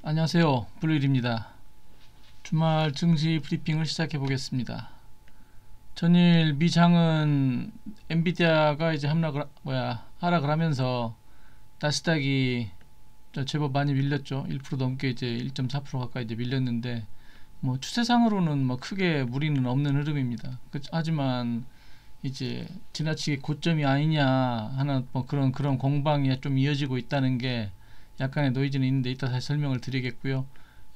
안녕하세요. 블루일입니다. 주말 증시 브리핑을 시작해 보겠습니다. 전일 미장은 엔비디아가 이제 하락을 하면서 나스닥이 제법 많이 밀렸죠. 1% 넘게 이제 1.4% 가까이 이제 밀렸는데 뭐 추세상으로는 뭐 크게 무리는 없는 흐름입니다. 하지만 이제 지나치게 고점이 아니냐 하는 뭐 그런 공방이 좀 이어지고 있다는 게 약간의 노이즈는 있는데 이따 다시 설명을 드리겠고요.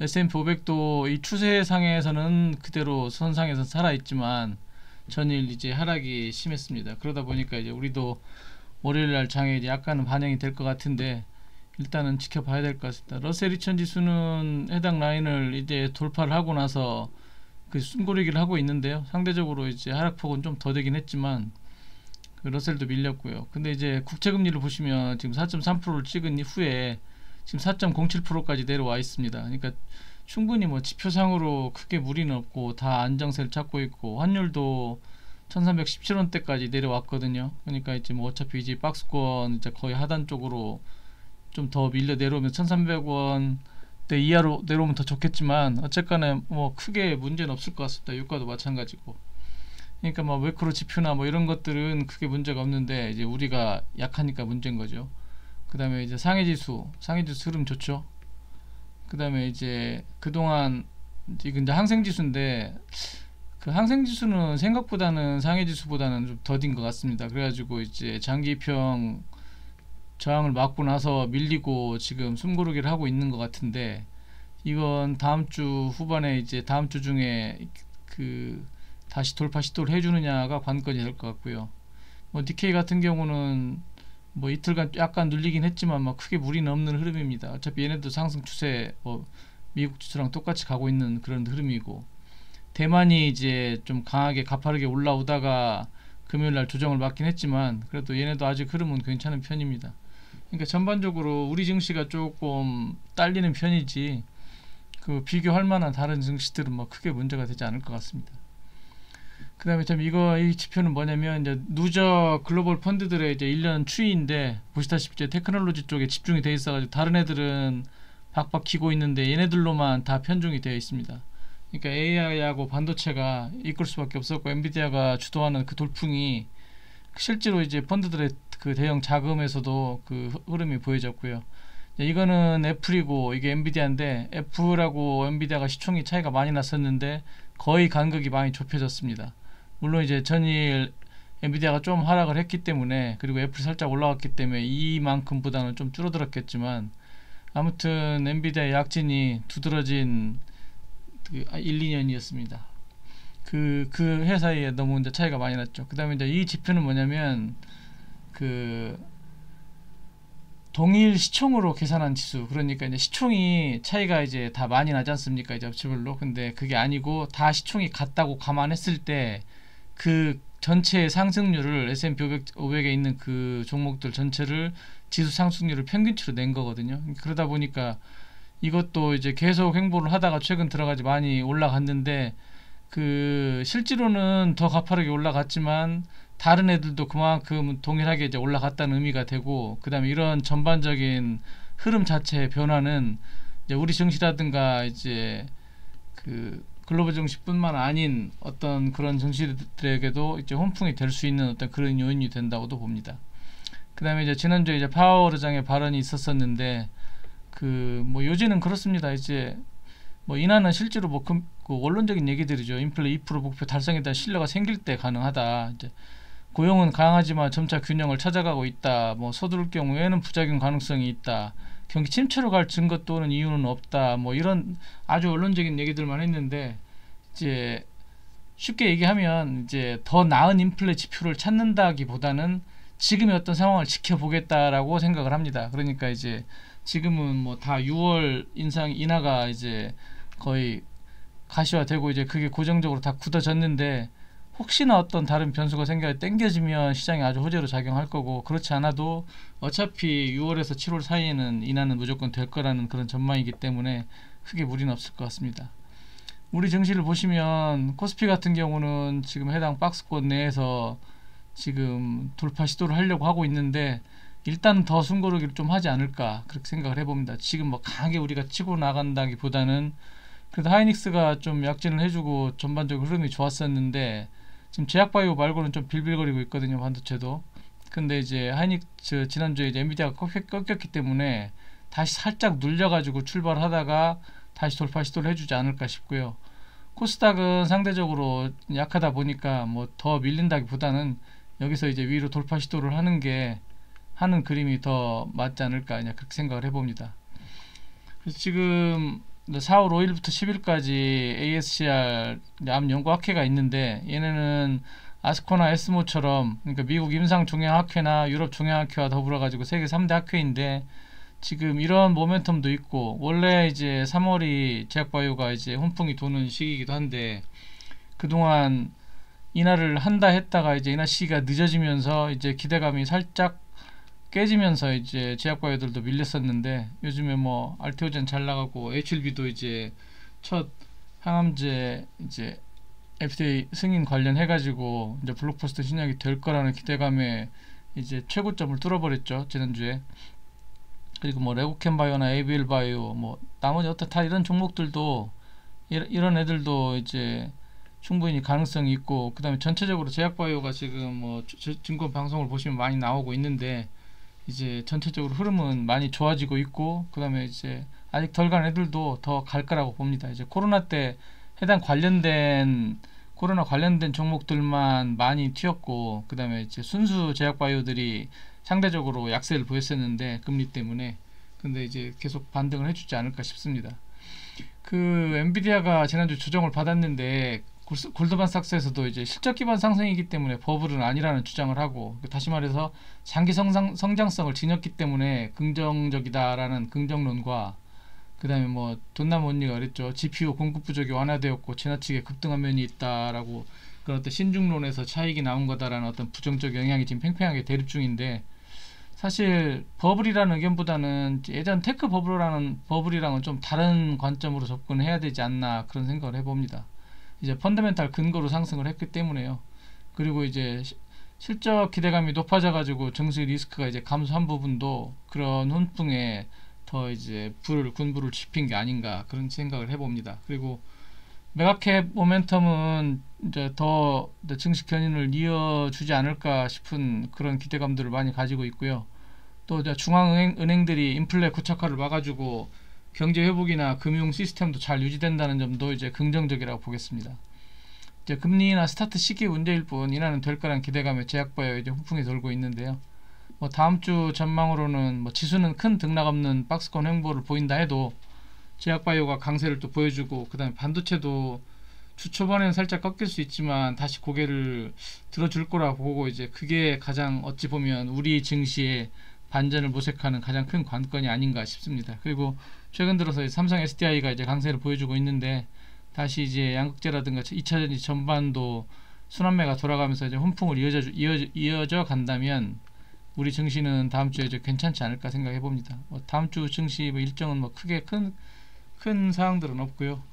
S&P 500도 이 추세상에서는 그대로 선상에서 살아있지만 전일 이제 하락이 심했습니다. 그러다 보니까 이제 우리도 월요일날 장에 이제 약간은 반영이 될 것 같은데 일단은 지켜봐야 될 것 같습니다. 러셀 2000 지수는 해당 라인을 이제 돌파를 하고 나서 그 숨고르기를 하고 있는데요. 상대적으로 이제 하락폭은 좀 더 되긴 했지만 그 러셀도 밀렸고요. 근데 이제 국채금리를 보시면 지금 4.3%를 찍은 후에 지금 4.07%까지 내려와 있습니다. 그러니까 충분히 뭐 지표상으로 크게 무리는 없고 다 안정세를 찾고 있고 환율도 1317원대까지 내려왔거든요. 그러니까 이제 뭐 어차피 이제 박스권 이제 거의 하단 쪽으로 좀 더 밀려 내려오면 1300원대 이하로 내려오면 더 좋겠지만 어쨌거나 뭐 크게 문제는 없을 것 같습니다. 유가도 마찬가지고. 그러니까 뭐 매크로 지표나 뭐 이런 것들은 크게 문제가 없는데 이제 우리가 약하니까 문제인 거죠. 그 다음에 이제 상해지수 흐름 좋죠. 그 다음에 이제 그동안 이건 이제 항생지수인데 그 항생지수는 생각보다는 상해지수보다는 좀 더딘 것 같습니다. 그래가지고 이제 장기평 저항을 맞고 나서 밀리고 지금 숨고르기를 하고 있는 것 같은데 이건 다음 주 후반에 이제 다음 주 중에 그 다시 돌파 시도를 해주느냐가 관건이 될 것 같고요. 뭐 니케이 같은 경우는 뭐 이틀간 약간 눌리긴 했지만 뭐 크게 무리는 없는 흐름입니다. 어차피 얘네도 상승 추세 뭐 미국 지수랑 똑같이 가고 있는 그런 흐름이고 대만이 이제 좀 강하게 가파르게 올라오다가 금요일날 조정을 맞긴 했지만 그래도 얘네도 아직 흐름은 괜찮은 편입니다. 그러니까 전반적으로 우리 증시가 조금 딸리는 편이지 그 비교할 만한 다른 증시들은 뭐 크게 문제가 되지 않을 것 같습니다. 그 다음에 참 이 지표는 뭐냐면 이제 누적 글로벌 펀드들의 이제 1년 추이인데 보시다시피 이제 테크놀로지 쪽에 집중이 되어 있어가지고 다른 애들은 박박 키고 있는데 얘네들로만 다 편중이 되어 있습니다. 그러니까 AI하고 반도체가 이끌 수밖에 없었고 엔비디아가 주도하는 그 돌풍이 실제로 이제 펀드들의 그 대형 자금에서도 그 흐름이 보여졌고요. 이거는 애플이고 이게 엔비디아인데 애플하고 엔비디아가 시총이 차이가 많이 났었는데 거의 간극이 많이 좁혀졌습니다. 물론 이제 전일 엔비디아가 좀 하락을 했기 때문에 그리고 애플이 살짝 올라갔기 때문에 이만큼보다는 좀 줄어들었겠지만 아무튼 엔비디아의 약진이 두드러진 그 1, 2년이었습니다. 그 해 사이에 너무 이제 차이가 많이 났죠. 그 다음에 이제 이 지표는 뭐냐면 그 동일 시총으로 계산한 지수, 그러니까 이제 시총이 차이가 이제 다 많이 나지 않습니까? 이제 업체별로. 근데 그게 아니고 다 시총이 같다고 감안했을 때 그 전체 상승률을 S&P 500에 있는 그 종목들 전체를 지수 상승률을 평균치로 낸 거거든요. 그러다 보니까 이것도 이제 계속 횡보를 하다가 최근 들어가지 많이 올라갔는데 그 실제로는 더 가파르게 올라갔지만 다른 애들도 그만큼 동일하게 이제 올라갔다는 의미가 되고 그 다음에 이런 전반적인 흐름 자체의 변화는 이제 우리 증시라든가 이제 그 글로벌 증시뿐만 아닌 어떤 그런 증시들에게도 이제 혼풍이 될 수 있는 어떤 그런 요인이 된다고도 봅니다. 그 다음에 이제 지난주에 이제 파월 의장의 발언이 있었었는데 그 뭐 요지는 그렇습니다. 이제 뭐 인하는 실제로 뭐 그 원론적인 얘기들이죠. 인플레 2% 목표 달성에 대한 신뢰가 생길 때 가능하다. 이제 고용은 강하지만 점차 균형을 찾아가고 있다. 뭐 서두를 경우에는 부작용 가능성이 있다. 경기 침체로 갈 증거 또는 이유는 없다. 뭐 이런 아주 원론적인 얘기들만 했는데 이제 쉽게 얘기하면 이제 더 나은 인플레 지표를 찾는다기보다는 지금의 어떤 상황을 지켜보겠다라고 생각을 합니다. 그러니까 이제 지금은 뭐 다 6월 인하가 이제 거의 가시화되고 이제 그게 고정적으로 다 굳어졌는데 혹시나 어떤 다른 변수가 생겨 땡겨지면 시장이 아주 호재로 작용할 거고 그렇지 않아도 어차피 6월에서 7월 사이에는 인하는 무조건 될 거라는 그런 전망이기 때문에 크게 무리는 없을 것 같습니다. 우리 증시를 보시면 코스피 같은 경우는 지금 해당 박스권 내에서 지금 돌파 시도를 하려고 하고 있는데 일단 더 숨고르기를 좀 하지 않을까 그렇게 생각을 해봅니다. 지금 뭐 강하게 우리가 치고 나간다기보다는 그래도 하이닉스가 좀 약진을 해주고 전반적으로 흐름이 좋았었는데 지금 제약바이오 말고는 좀 빌빌거리고 있거든요, 반도체도. 근데 이제 하이닉스 지난주에 이제 엔비디아가 꺾였기 때문에 다시 살짝 눌려가지고 출발하다가 다시 돌파 시도를 해주지 않을까 싶고요. 코스닥은 상대적으로 약하다 보니까 뭐 더 밀린다기보다는 여기서 이제 위로 돌파 시도를 하는 그림이 더 맞지 않을까 그냥 그렇게 생각을 해봅니다. 그래서 지금 4월 5일부터 10일까지 ASCR 암 연구 학회가 있는데 얘네는 아스코나 에스모처럼 그러니까 미국 임상 종양 학회나 유럽 종양 학회와 더불어 가지고 세계 3대 학회인데 지금 이런 모멘텀도 있고 원래 이제 3월이 제약바이오가 이제 훈풍이 도는 시기이기도 한데 그동안 인하를 한다 했다가 이제 인하 시기가 늦어지면서 이제 기대감이 살짝 깨지면서 이제 제약바이오들도 밀렸었는데 요즘에 뭐 알테오젠 잘 나가고 HLB도 이제 첫 항암제 이제 FDA 승인 관련해 가지고 이제 블록버스터 신약이 될 거라는 기대감에 이제 최고점을 뚫어버렸죠, 지난주에. 그리고 뭐 레고캔바이오나 ABL 바이오 뭐 나머지 어떤 다 이런 종목들도 이런 애들도 이제 충분히 가능성이 있고 그다음에 전체적으로 제약바이오가 지금 뭐 증권 방송을 보시면 많이 나오고 있는데 이제 전체적으로 흐름은 많이 좋아지고 있고 그다음에 이제 아직 덜 간 애들도 더 갈 거라고 봅니다. 이제 코로나 때 해당 코로나 관련된 종목들만 많이 튀었고 그다음에 이제 순수 제약바이오들이 상대적으로 약세를 보였었는데 금리 때문에 근데 이제 계속 반등을 해주지 않을까 싶습니다. 그 엔비디아가 지난주 조정을 받았는데 골드만삭스에서도 이제 실적 기반 상승이기 때문에 버블은 아니라는 주장을 하고 다시 말해서 장기 성장성을 지녔기 때문에 긍정적이다라는 긍정론과 그 다음에 뭐 돈남 언니가 그랬죠. GPU 공급 부족이 완화되었고 지나치게 급등한 면이 있다라고 그런 어떤 신중론에서 차익이 나온 거다라는 어떤 부정적 영향이 지금 팽팽하게 대립 중인데 사실 버블이라는 의견보다는 예전 테크 버블이랑은 좀 다른 관점으로 접근해야 되지 않나 그런 생각을 해봅니다. 이제 펀더멘탈 근거로 상승을 했기 때문에요. 그리고 이제 실적 기대감이 높아져 가지고 증시 리스크가 이제 감소한 부분도 그런 훈풍에 더 이제 군부를 지핀 게 아닌가 그런 생각을 해봅니다. 그리고 메가캡 모멘텀은 이제 더 증시 견인을 이어주지 않을까 싶은 그런 기대감들을 많이 가지고 있고요. 또 이제 중앙은행들이 인플레 고착화를 막아주고 경제 회복이나 금융 시스템도 잘 유지된다는 점도 이제 긍정적이라고 보겠습니다. 이제 금리나 스타트 시기 문제일 뿐 인하는 될 거란 기대감에 제약바이오 이제 훈풍이 돌고 있는데요. 뭐 다음 주 전망으로는 뭐 지수는 큰 등락 없는 박스권 횡보를 보인다 해도 제약바이오가 강세를 또 보여주고 그다음에 반도체도 주 초반에는 살짝 꺾일 수 있지만 다시 고개를 들어줄 거라 보고 이제 그게 가장 어찌 보면 우리 증시의 반전을 모색하는 가장 큰 관건이 아닌가 싶습니다. 그리고 최근 들어서 삼성 SDI가 이제 강세를 보여주고 있는데 다시 이제 양극재라든가 2차전지 전반도 순환매가 돌아가면서 이제 훈풍을 이어져 간다면 우리 증시는 다음 주에 이제 괜찮지 않을까 생각해 봅니다. 뭐 다음 주 증시 뭐 일정은 뭐 크게 큰 사항들은 없고요.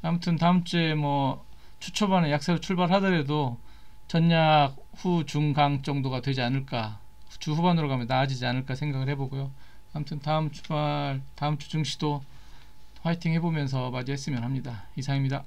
아무튼 다음 주에 뭐 주 초반에 약세로 출발하더라도 전약 후 중강 정도가 되지 않을까 주 후반으로 가면 나아지지 않을까 생각을 해보고요. 아무튼 다음 주 증시도 화이팅 해보면서 맞이했으면 합니다. 이상입니다.